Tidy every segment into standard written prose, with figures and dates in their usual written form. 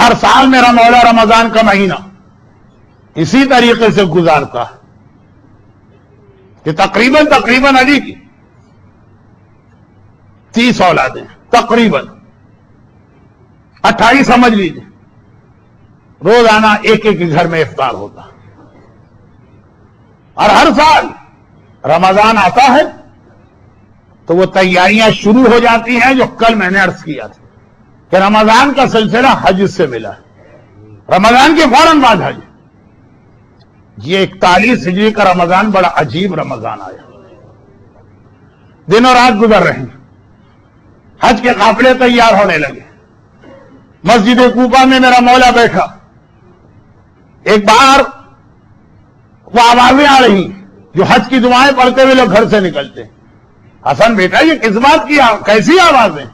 ہر سال میرا مولا رمضان کا مہینہ اسی طریقے سے گزارتا ہے کہ تقریباً علی کی 30 اولادیں تقریباً 28 سمجھ لیجیے، روزانہ ایک ایک گھر میں افطار ہوتا، اور ہر سال رمضان آتا ہے تو وہ تیاریاں شروع ہو جاتی ہیں جو کل میں نے عرض کیا تھا کہ رمضان کا سلسلہ حج سے ملا ہے، رمضان کے فوراً بعد حج۔ یہ 41 ہجری کا رمضان بڑا عجیب رمضان آیا، دن اور رات گزر رہے ہیں، حج کے قافلے تیار ہونے لگے، مسجد کوفہ میں میرا مولا بیٹھا، ایک بار وہ آوازیں آ رہی جو حج کی دعائیں پڑھتے ہوئے لوگ گھر سے نکلتے، حسن بیٹا یہ کس بات کی کیسی آوازیں؟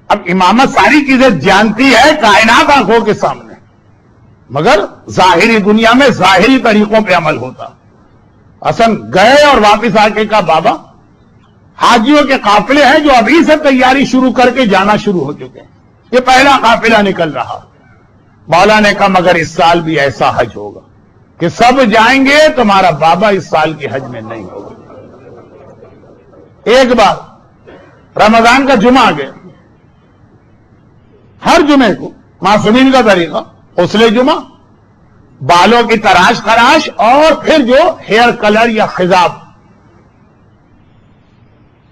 اب امامت ساری چیزیں جانتی ہے کائنات آنکھوں کے سامنے، مگر ظاہری دنیا میں ظاہری طریقوں پہ عمل ہوتا۔ حسن گئے اور واپس آ کے کہا بابا حاجیوں کے قافلے ہیں جو ابھی سے تیاری شروع کر کے جانا شروع ہو چکے ہیں، یہ پہلا قافلہ نکل رہا۔ مولا نے کہا مگر اس سال بھی ایسا حج ہوگا کہ سب جائیں گے، تمہارا بابا اس سال کے حج میں نہیں ہوگا۔ ایک بار رمضان کا جمعہ آ گیا، ہر جمعے کو معصومین کا طریقہ غسل جمعہ، بالوں کی تراش خراش، اور پھر جو ہیئر کلر یا خضاب۔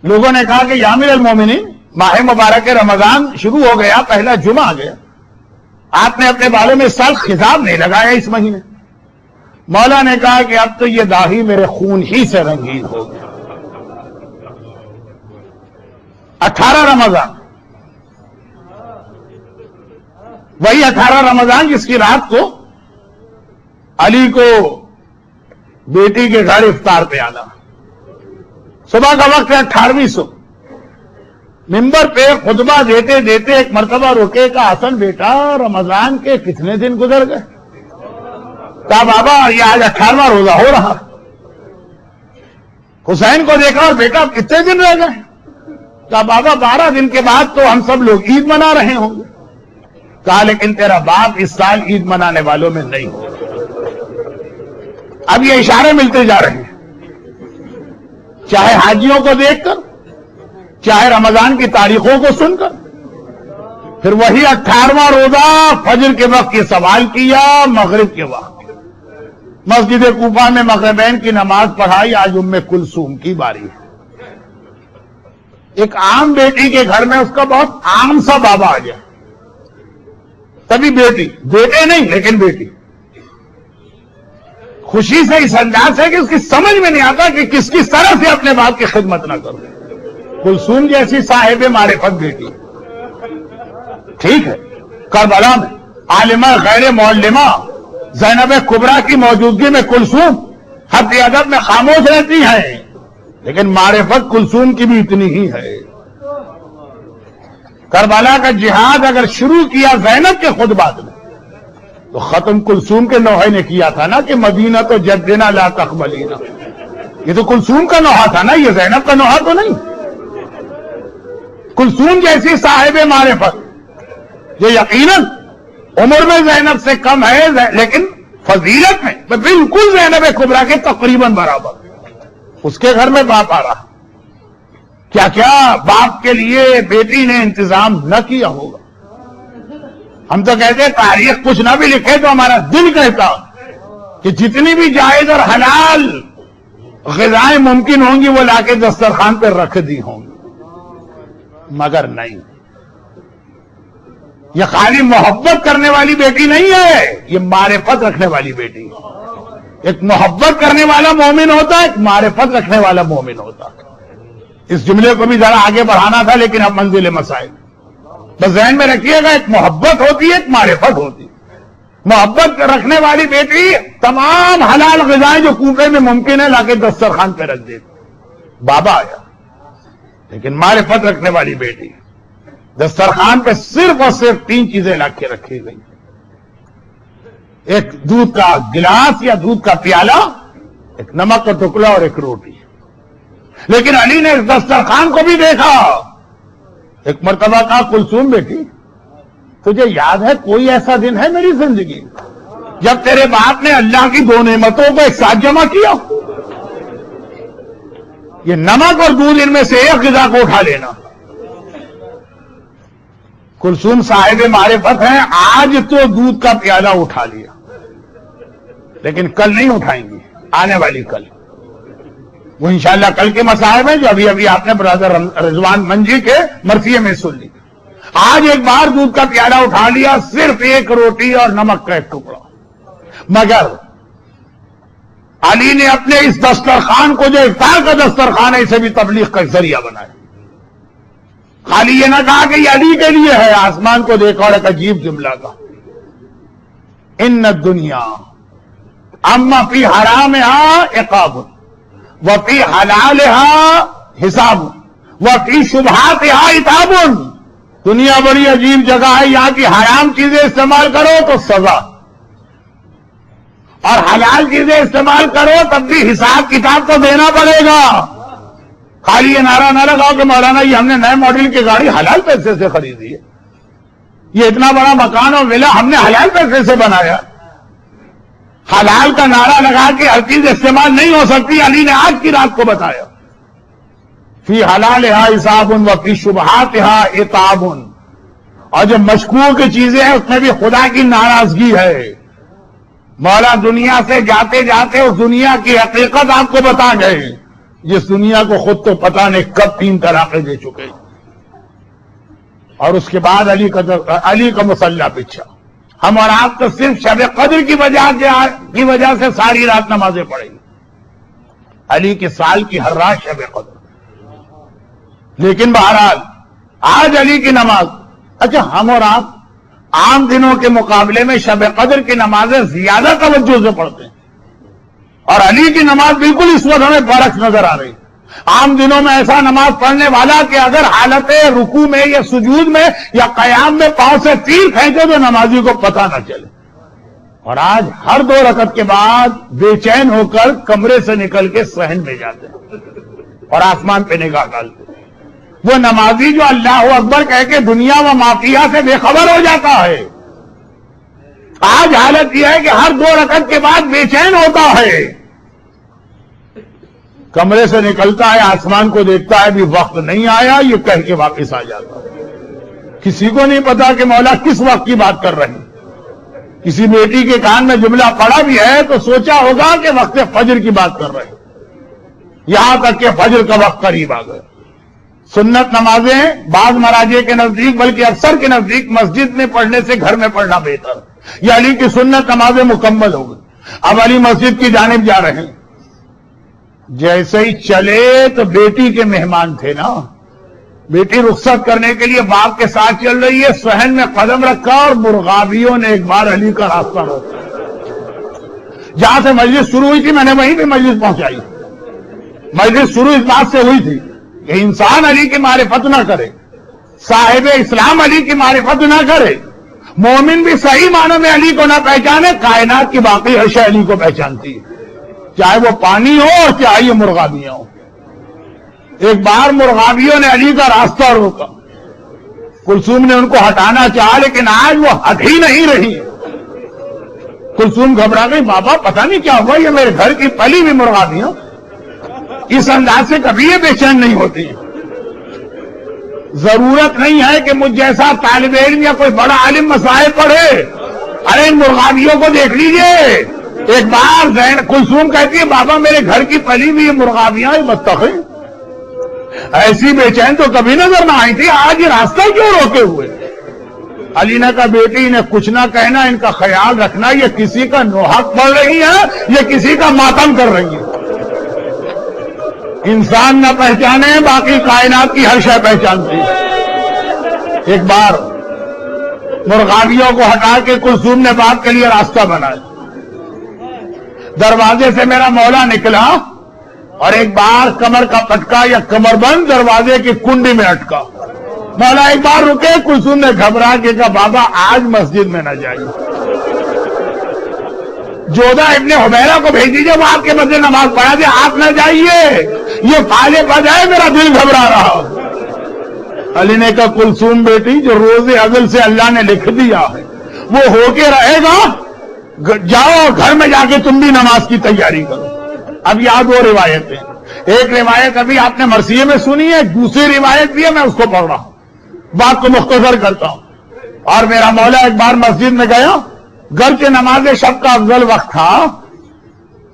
لوگوں نے کہا کہ یا امیر المومنین ماہ مبارک رمضان شروع ہو گیا، پہلا جمعہ آ گیا، آپ نے اپنے بالوں میں اس سال خضاب نہیں لگایا اس مہینے۔ مولا نے کہا کہ اب تو یہ داڑھی میرے خون ہی سے رنگین ہو گیا۔ 18 رمضان، وہی 18 رمضان جس کی رات کو علی کو بیٹی کے گھر افطار پہ آنا، صبح کا وقت ہے 18ویں صبح، ممبر پہ خطبہ دیتے دیتے ایک مرتبہ رکے، کہا حسن بیٹا رمضان کے کتنے دن گزر گئے؟ کہا بابا یہ آج 18واں روزہ ہو رہا۔ حسین کو دیکھا اور بیٹا اب کتنے دن رہ گئے؟ کہا بابا 12 دن کے بعد تو ہم سب لوگ عید منا رہے ہوں گے۔ کہا لیکن تیرا باپ اس سال عید منانے والوں میں نہیں ہو۔ اب یہ اشارے ملتے جا رہے ہیں، چاہے حاجیوں کو دیکھ کر، چاہے رمضان کی تاریخوں کو سن کر۔ پھر وہی 18واں روزہ فجر کے وقت یہ سوال کیا، مغرب کے وقت مسجد کوفہ میں مغربین کی نماز پڑھائی، آج ام کلثوم کی باری ہے۔ ایک عام بیٹی کے گھر میں اس کا بہت عام سا بابا آ گیا، تبھی بیٹی، بیٹے نہیں لیکن بیٹی، خوشی سے اس انداز ہے کہ اس کی سمجھ میں نہیں آتا کہ کس طرح سے اپنے باپ کی خدمت نہ کرو۔ کلثوم جیسی صاحب معرفت بیٹی، ٹھیک ہے، کربلا میں عالمہ غیر معلمہ زینب کبریٰ کی موجودگی میں کلثوم حد ادب میں خاموش رہتی ہیں، لیکن معرفت کلثوم کی بھی اتنی ہی ہے۔ کربلا کا جہاد اگر شروع کیا زینب کے خطبات میں تو ختم کلثوم کے نوحے نے کیا تھا نا کہ مدینہ تو جدنا لا تقبلینا، یہ تو کلثوم کا نوحہ تھا نا، یہ زینب کا نوحہ تو نہیں۔ کلثوم جیسی صاحب معرفت جو یقیناً عمر میں زینب سے کم ہے لیکن فضیلت میں بالکل زینب کبریٰ کے تقریباً برابر، اس کے گھر میں باپ آ رہا، کیا کیا باپ کے لیے بیٹی نے انتظام نہ کیا ہوگا۔ ہم تو کہتے ہیں تاریخ کچھ نہ بھی لکھے تو ہمارا دل کہتا کہ جتنی بھی جائز اور حلال غذائیں ممکن ہوں گی وہ لا کے دسترخوان پہ رکھ دی ہوں گی، مگر نہیں، یہ خالی محبت کرنے والی بیٹی نہیں ہے، یہ معرفت رکھنے والی بیٹی ہے۔ ایک محبت کرنے والا مومن ہوتا ہے، ایک معرفت رکھنے والا مومن ہوتا ہے۔ اس جملے کو بھی ذرا آگے بڑھانا تھا لیکن اب منزل مسائل، بس ذہن میں رکھیے گا، ایک محبت ہوتی ہے، ایک معرفت ہوتی ہے۔ محبت رکھنے والی بیٹی تمام حلال غذائیں جو کوفے میں ممکن ہے لا کے دسترخوان پہ رکھ دیتی، بابا آیا، لیکن معرفت رکھنے والی بیٹی دسترخوان پہ صرف اور صرف 3 چیزیں لا کے رکھی گئی، ایک دودھ کا گلاس یا دودھ کا پیالہ، ایک نمک کا ٹکڑا اور ایک روٹی۔ لیکن علی نے اس دسترخوان کو بھی دیکھا، ایک مرتبہ کہا کلثوم بیٹی تجھے یاد ہے کوئی ایسا دن ہے میری زندگی جب تیرے باپ نے اللہ کی دو نعمتوں کو ایک ساتھ جمع کیا؟ یہ نمک اور دودھ، ان میں سے ایک غذا کو اٹھا لینا۔ کلثوم صاحب معرفت ہیں، آج تو دودھ کا پیالہ اٹھا لیا، لیکن کل نہیں اٹھائیں گی، آنے والی کل وہ انشاءاللہ کل کے مصائب ہیں جو ابھی ابھی آپ نے برادر رضوان منجی کے مرثیے میں سن لی۔ آج ایک بار دودھ کا پیالہ اٹھا لیا، صرف ایک روٹی اور نمک کا ایک ٹکڑا، مگر علی نے اپنے اس دسترخوان کو جو افطار کا دسترخوان ہے اسے بھی تبلیغ کا ذریعہ بنایا۔ خالی یہ نہ کہا کہ یہ علی کے لیے ہے، آسمان کو دیکھا اور ایک عجیب جملہ کا، ان الدنیا اما فی حرامها عقاب وفی حلالها حساب وفی شبہاتها عتاب۔ دنیا بڑی عجیب جگہ ہے، یہاں کی حرام چیزیں استعمال کرو تو سزا، اور حلال چیزیں استعمال کرو تب بھی حساب کتاب تو دینا پڑے گا۔ خالی یہ نعرہ نہ لگاؤ کہ مولانا یہ ہم نے نئے ماڈل کی گاڑی حلال پیسے سے خریدی ہے، یہ اتنا بڑا مکان اور ولا ہم نے حلال پیسے سے بنایا۔ حلال کا نعرہ لگا کے ہر چیز استعمال نہیں ہو سکتی، علی نے آج کی رات کو بتایا۔ فی حلالها حساب وفی شبہاتها عتاب، اور جو مشکوک چیزیں ہیں اس میں بھی خدا کی ناراضگی ہے۔ مولا دنیا سے جاتے جاتے اس دنیا کی حقیقت آپ کو بتا گئے، جس دنیا کو خود تو پتہ نہیں کب 3 طلاقیں دے چکے، اور اس کے بعد علی کا مسلح پچھا۔ ہم اور آپ تو صرف شب قدر کی وجہ سے ساری رات نمازیں پڑھیں گے، علی کے سال کی ہر رات شب قدر۔ لیکن بہرحال آج علی کی نماز، اچھا ہم اور آپ عام دنوں کے مقابلے میں شب قدر کی نمازیں زیادہ توجہ سے پڑھتے ہیں، اور علی کی نماز بالکل اس وقت ہمیں برعکس نظر آ رہی۔ عام دنوں میں ایسا نماز پڑھنے والا کہ اگر حالت رکوع میں یا سجود میں یا قیام میں پاؤں سے تیر کھینچے تو نمازی کو پتہ نہ چلے، اور آج ہر 2 رکعت کے بعد بے چین ہو کر کمرے سے نکل کے صحن میں جاتے ہیں اور آسمان پہ نگاہ ڈالتے ہیں۔ وہ نمازی جو اللہ اکبر کہہ کے دنیا و مافیہ سے بے خبر ہو جاتا ہے، آج حالت یہ ہے کہ ہر 2 رکعت کے بعد بے چین ہوتا ہے، کمرے سے نکلتا ہے، آسمان کو دیکھتا ہے، بھی وقت نہیں آیا، یہ کہہ کے واپس آ جاتا ہے۔ کسی کو نہیں پتا کہ مولا کس وقت کی بات کر رہے ہیں۔ کسی بیٹی کے کان میں جملہ پڑا بھی ہے تو سوچا ہوگا کہ وقت فجر کی بات کر رہے ہیں، یہاں تک کہ فجر کا وقت قریب آ گیا۔ سنت نمازیں بعض مراجع کے نزدیک بلکہ اکثر کے نزدیک مسجد میں پڑھنے سے گھر میں پڑھنا بہتر، یہ علی کی سنت نمازیں مکمل ہو گئی۔ اب علی مسجد کی جانب جا رہے ہیں، جیسے ہی چلے تو بیٹی کے مہمان تھے نا، بیٹی رخصت کرنے کے لیے باپ کے ساتھ چل رہی ہے، صحن میں قدم رکھا اور مرغابیوں نے ایک بار علی کا راستہ روکا۔ جہاں سے مجلس شروع ہوئی تھی میں نے وہیں پہ مجلس پہنچائی۔ مجلس شروع اس بات سے ہوئی تھی کہ انسان علی کی معرفت نہ کرے، صاحب اسلام علی کی معرفت نہ کرے، مومن بھی صحیح معنوں میں علی کو نہ پہچانے، کائنات کی باقی اشیاء علی کو پہچانتی ہے، چاہے وہ پانی ہو اور چاہے یہ مرغابیاں ہوں۔ ایک بار مرغابیوں نے علی کا راستہ روکا، کلثوم نے ان کو ہٹانا چاہا لیکن آج وہ ہٹ ہی نہیں رہی۔ کلثوم گھبرا گئی، بابا پتہ نہیں کیا ہوا، یہ میرے گھر کی پلی ہوئی مرغابیاں اس انداز سے کبھی یہ بے چین نہیں ہوتی۔ ضرورت نہیں ہے کہ مجھ جیسا طالب علم یا کوئی بڑا عالم مسائل پڑھے، ارے ان مرغابیوں کو دیکھ لیجئے۔ ایک بار کلثوم کہتی ہے، بابا میرے گھر کی پلی ہوئی مرغابیاں متقی، ایسی بے چین تو کبھی نظر نہ آئی تھی، آج یہ راستہ کیوں روکے ہوئے؟ علی نے کہا، بیٹی انہیں کچھ نہ کہنا، ان کا خیال رکھنا، یہ کسی کا نوحق پڑھ رہی ہے، یہ کسی کا ماتم کر رہی ہے۔ انسان نہ پہچانے، باقی کائنات کی ہر شے پہچانتی ہے۔ ایک بار مرغابیوں کو ہٹا کے کلثوم نے باپ کے لیے راستہ بنایا، دروازے سے میرا مولا نکلا اور ایک بار کمر کا پٹکا یا کمر بند دروازے کی کنڈی میں اٹکا۔ مولا ایک بار رکے، کلثوم نے گھبرا کے کہا، بابا آج مسجد میں نہ جائیے، جودہ ابن حبیرہ کو بھیج دیجیے، وہ آپ کے مسجد نماز پڑھا دے، آپ نہ جائیے، یہ فالے پا جائے، میرا دل گھبرا رہا۔ علی نے کہا کلثوم بیٹی جو روز ازل سے اللہ نے لکھ دیا ہے وہ ہو کے رہے گا، جاؤ گھر میں جا کے تم بھی نماز کی تیاری کرو۔ اب یاد ہو روایتیں، ایک روایت ابھی آپ نے مرثیے میں سنی ہے، دوسری روایت بھی ہے، میں اس کو پڑھ رہا ہوں، بات کو مختصر کرتا ہوں۔ اور میرا مولا ایک بار مسجد میں گیا، گھر کے نماز شب کا افضل وقت تھا،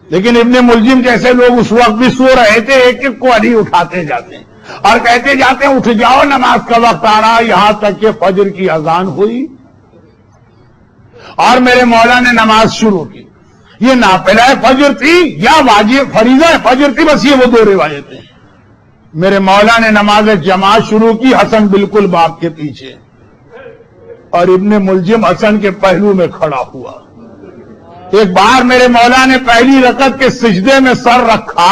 لیکن ابن ملجم جیسے لوگ اس وقت بھی سو رہے تھے، ایک ایک کو علی اٹھاتے جاتے ہیں اور کہتے جاتے ہیں اٹھ جاؤ نماز کا وقت آ رہا، یہاں تک کہ فجر کی اذان ہوئی اور میرے مولا نے نماز شروع کی۔ یہ نافلہ فجر تھی یا واجب فریضہ فجر تھی، بس یہ وہ دو روایتیں۔ میرے مولا نے نماز جماعت شروع کی، حسن بالکل باپ کے پیچھے، اور ابن ملجم حسن کے پہلو میں کھڑا ہوا۔ ایک بار میرے مولا نے پہلی رکعت کے سجدے میں سر رکھا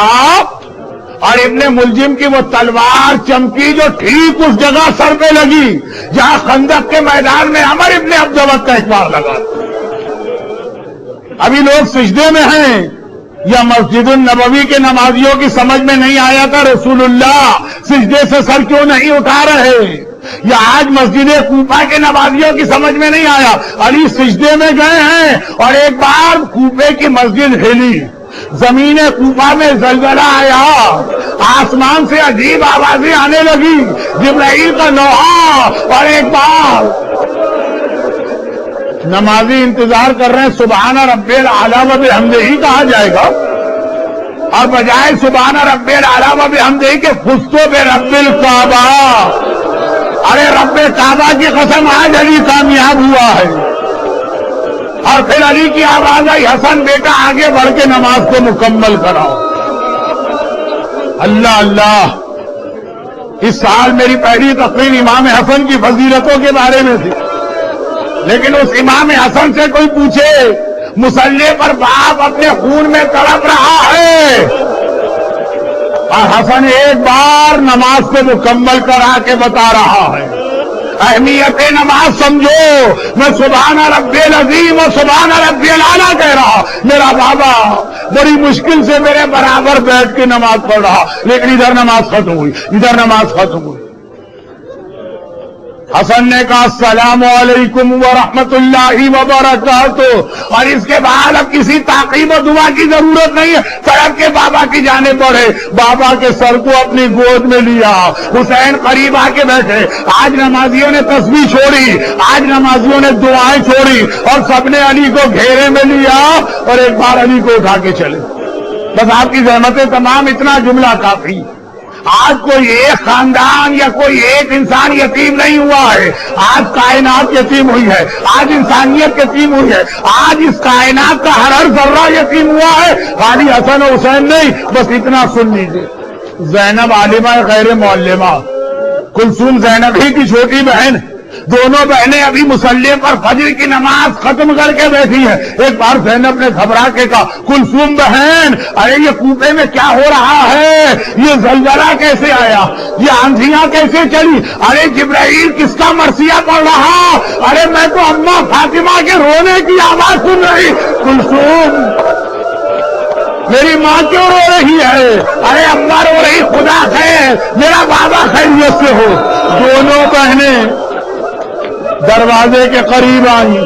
اور ابن ملجم کی وہ تلوار چمکی جو ٹھیک اس جگہ سر پہ لگی جہاں خندق کے میدان میں عمر ابن عبدود کا ایک بار لگا۔ ابھی لوگ سجدے میں ہیں، یا مسجد النبوی کے نمازیوں کی سمجھ میں نہیں آیا تھا رسول اللہ سجدے سے سر کیوں نہیں اٹھا رہے، یا آج مسجد کوفہ کے نمازیوں کی سمجھ میں نہیں آیا علی سجدے میں گئے ہیں اور ایک بار کوفے کی مسجد ہلی، زمین کوفہ میں زلزلہ آیا، آسمان سے عجیب آوازیں آنے لگی، جبرائیل کا نوحہ، اور ایک بار نمازی انتظار کر رہے ہیں سبحان ربی الاعلی و بحمدہ کہا جائے گا، اور بجائے سبحان ربی الاعلی و بحمدہ کے فزتو برب الکعبہ، ارے رب کعبہ کی قسم آج علی کامیاب ہوا ہے۔ اور پھر علی کی آواز آئی حسن بیٹا آگے بڑھ کے نماز کو مکمل کراؤ۔ اللہ اللہ، اس سال میری پہلی تقریر امام حسن کی فضیلتوں کے بارے میں تھی، لیکن اس امام حسن سے کوئی پوچھے مصلی پر باپ اپنے خون میں تڑپ رہا ہے اور حسن ایک بار نماز کو مکمل کرا کے بتا رہا ہے۔ اہمیت نماز سمجھو، میں سبحان ربی العظیم و سبحان ربی الاعلی کہہ رہا، میرا بابا بڑی مشکل سے میرے برابر بیٹھ کے نماز پڑھ رہا، لیکن ادھر نماز ختم ہوئی، ادھر نماز ختم ہوئی۔ حسن نے کہا السلام علیکم ورحمۃ اللہ وبرکاتہ، اور اس کے بعد اب کسی تعقیب و دعا کی ضرورت نہیں ہے، سڑک کے بابا کی جانب بڑھے، بابا کے سر کو اپنی گود میں لیا، حسین قریب آ کے بیٹھے۔ آج نمازیوں نے تسبیح چھوڑی، آج نمازیوں نے دعائیں چھوڑی، اور سب نے علی کو گھیرے میں لیا اور ایک بار علی کو اٹھا کے چلے۔ بس آپ کی زحمتیں تمام، اتنا جملہ کافی۔ آج کوئی ایک خاندان یا کوئی ایک انسان یتیم نہیں ہوا ہے، آج کائنات یتیم ہوئی ہے، آج انسانیت یتیم ہوئی ہے، آج اس کائنات کا ہر ذرہ یتیم ہوا ہے، خالی حسن و حسین نہیں۔ بس اتنا سن لیجیے، زینب عالمہ غیر معلمہ، کلثوم زینب ہی کی چھوٹی بہن، دونوں بہنیں ابھی مصلی پر فجر کی نماز ختم کر کے بیٹھی ہیں۔ ایک بار زینب نے گھبرا کے کہا کلثوم بہن، ارے یہ کوفے میں کیا ہو رہا ہے، یہ زلزلہ کیسے آیا، یہ آندھیاں کیسے چلی، ارے جبرائیل کس کا مرثیہ پڑھ رہا، ارے میں تو اماں فاطمہ کے رونے کی آواز سن رہی۔ کلثوم میری ماں کیوں رو رہی ہے، ارے اماں رو رہی، خدا خیر میرا بابا خیریت سے ہو۔ دونوں بہنیں دروازے کے قریب آئی۔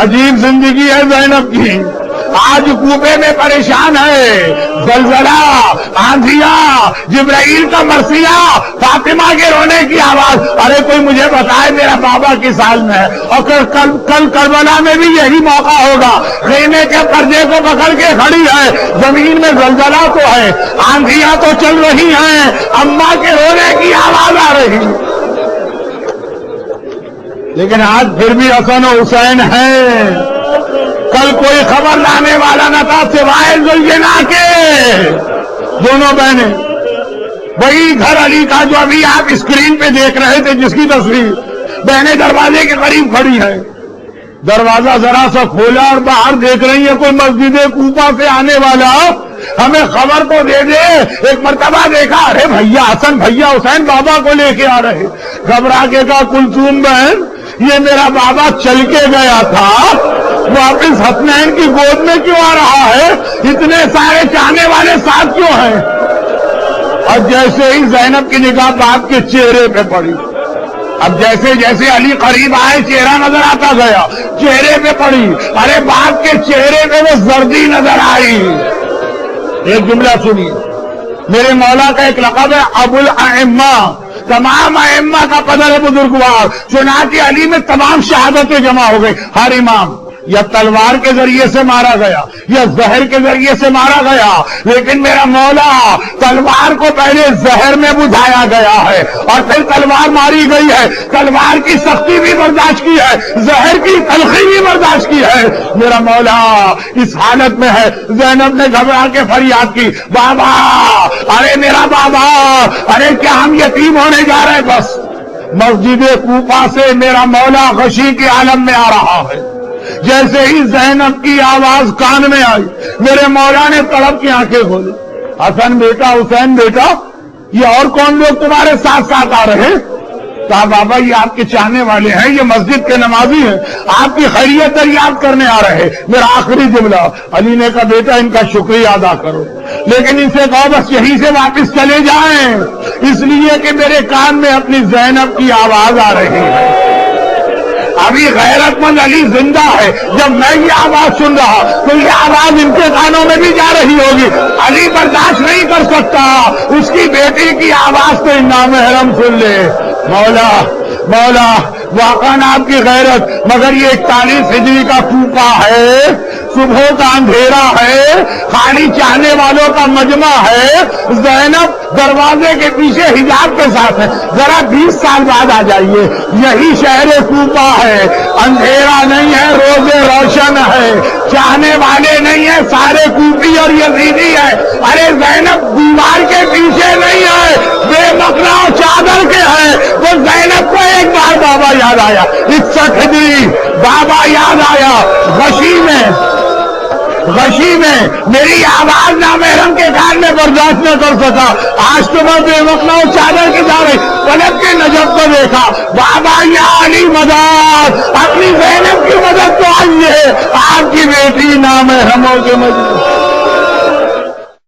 عجیب زندگی ہے زینب کی، آج کوفے میں پریشان ہے، زلزلہ، آندھیاں، جبرائیل کا مرثیہ، فاطمہ کے رونے کی آواز، ارے کوئی مجھے بتائے میرا بابا کس حال میں ہے، اور کل کربلا میں بھی یہی موقع ہوگا، خیمے کے پردے کو پکڑ کے کھڑی ہے، زمین میں زلزلہ تو ہے، آندھیاں تو چل رہی ہیں، اماں کے رونے کی آواز آ رہی، لیکن آج پھر بھی حسن و حسین ہیں۔ کل کوئی خبر لانے والا نہ تھا سوائے زلجنا کے۔ دونوں بہنیں وہی گھر علی کا جو ابھی آپ اسکرین پہ دیکھ رہے تھے، جس کی تصویر، بہنیں دروازے کے قریب کھڑی ہیں، دروازہ ذرا سا کھولا اور باہر دیکھ رہی ہیں کوئی مسجد کوفہ سے آنے والا ہمیں خبر تو دے دے۔ ایک مرتبہ دیکھا، ارے بھیا حسن، بھیا حسین بابا کو لے کے آ رہے، گھبرا کے کہا کلثوم بہن یہ میرا بابا چل کے گیا تھا، واپس حسنین کی گود میں کیوں آ رہا ہے، اتنے سارے چاہنے والے ساتھ کیوں ہیں؟ اور جیسے ہی زینب کی نگاہ باپ کے چہرے پہ پڑی، اب جیسے جیسے علی قریب آئے چہرہ نظر آتا گیا، چہرے پہ پڑی، ارے باپ کے چہرے پہ وہ زردی نظر آئی۔ ایک جملہ سنیے، میرے مولا کا ایک لقب ہے ابو الائمہ، تمام ائمہ کا قدر ہے بزرگوار، چنانچہ علی میں تمام شہادتیں جمع ہو گئی۔ ہر امام یا تلوار کے ذریعے سے مارا گیا یا زہر کے ذریعے سے مارا گیا، لیکن میرا مولا تلوار کو پہلے زہر میں بجھایا گیا ہے اور پھر تلوار ماری گئی ہے، تلوار کی سختی بھی برداشت کی ہے، زہر کی تلخی بھی برداشت کی ہے۔ میرا مولا اس حالت میں ہے، زینب نے گھبرا کے فریاد کی، بابا، ارے میرا بابا، ارے کیا ہم یتیم ہونے جا رہے ہیں؟ بس مسجد کوفہ سے میرا مولا غشی کے عالم میں آ رہا ہے۔ جیسے ہی زینب کی آواز کان میں آئی، میرے مولا نے تڑپ کی آنکھیں کھولی، حسن بیٹا، حسین بیٹا، یہ اور کون لوگ تمہارے ساتھ ساتھ آ رہے ہیں؟ کہا بابا یہ آپ کے چاہنے والے ہیں، یہ مسجد کے نمازی ہیں، آپ کی خیریت دریافت کرنے آ رہے ہیں۔ میرا آخری جملہ، علی نے کہا بیٹا ان کا شکریہ ادا کرو، لیکن ان سے کہو بس یہیں سے واپس چلے جائیں، اس لیے کہ میرے کان میں اپنی زینب کی آواز آ رہی ہے۔ ابھی غیرت مند علی زندہ ہے، جب میں یہ آواز سن رہا تو یہ آواز ان کے کانوں میں بھی جا رہی ہوگی، علی برداشت نہیں کر سکتا، اس کی بیٹی کی آواز تو ان نامحرم سن لے۔ مولا مولا واقعاً آپ کی غیرت، مگر یہ 41 ہجری کا کوفہ ہے، صبح کا اندھیرا ہے، خالی چاہنے والوں کا مجمع ہے، زینب دروازے کے پیچھے حجاب کے ساتھ ہے، ذرا 20 سال بعد آ جائیے، یہی شہر کوفہ ہے، اندھیرا نہیں ہے، روزے روشن ہے، چاہنے والے نہیں ہیں، سارے کوفی اور یزیدی ہے۔ ارے زینب دیوار کے پیچھے نہیں ہے، بے مقلا چادر کے ہے، وہ زینب کو ایک بار بابا یاد آیا، 61 ہجری بابا یاد آیا، غشی میں میری آواز نامحرم کے کان میں برداشت نہ کر سکا، آج تو میں بے مقلا چادر کی جا رہی، پلٹ کے نجف کو دیکھا، بابا یا علی مدد، اپنی زینب کی مدد تو آئیے، آپ کی بیٹی نامحرموں کے مجلس۔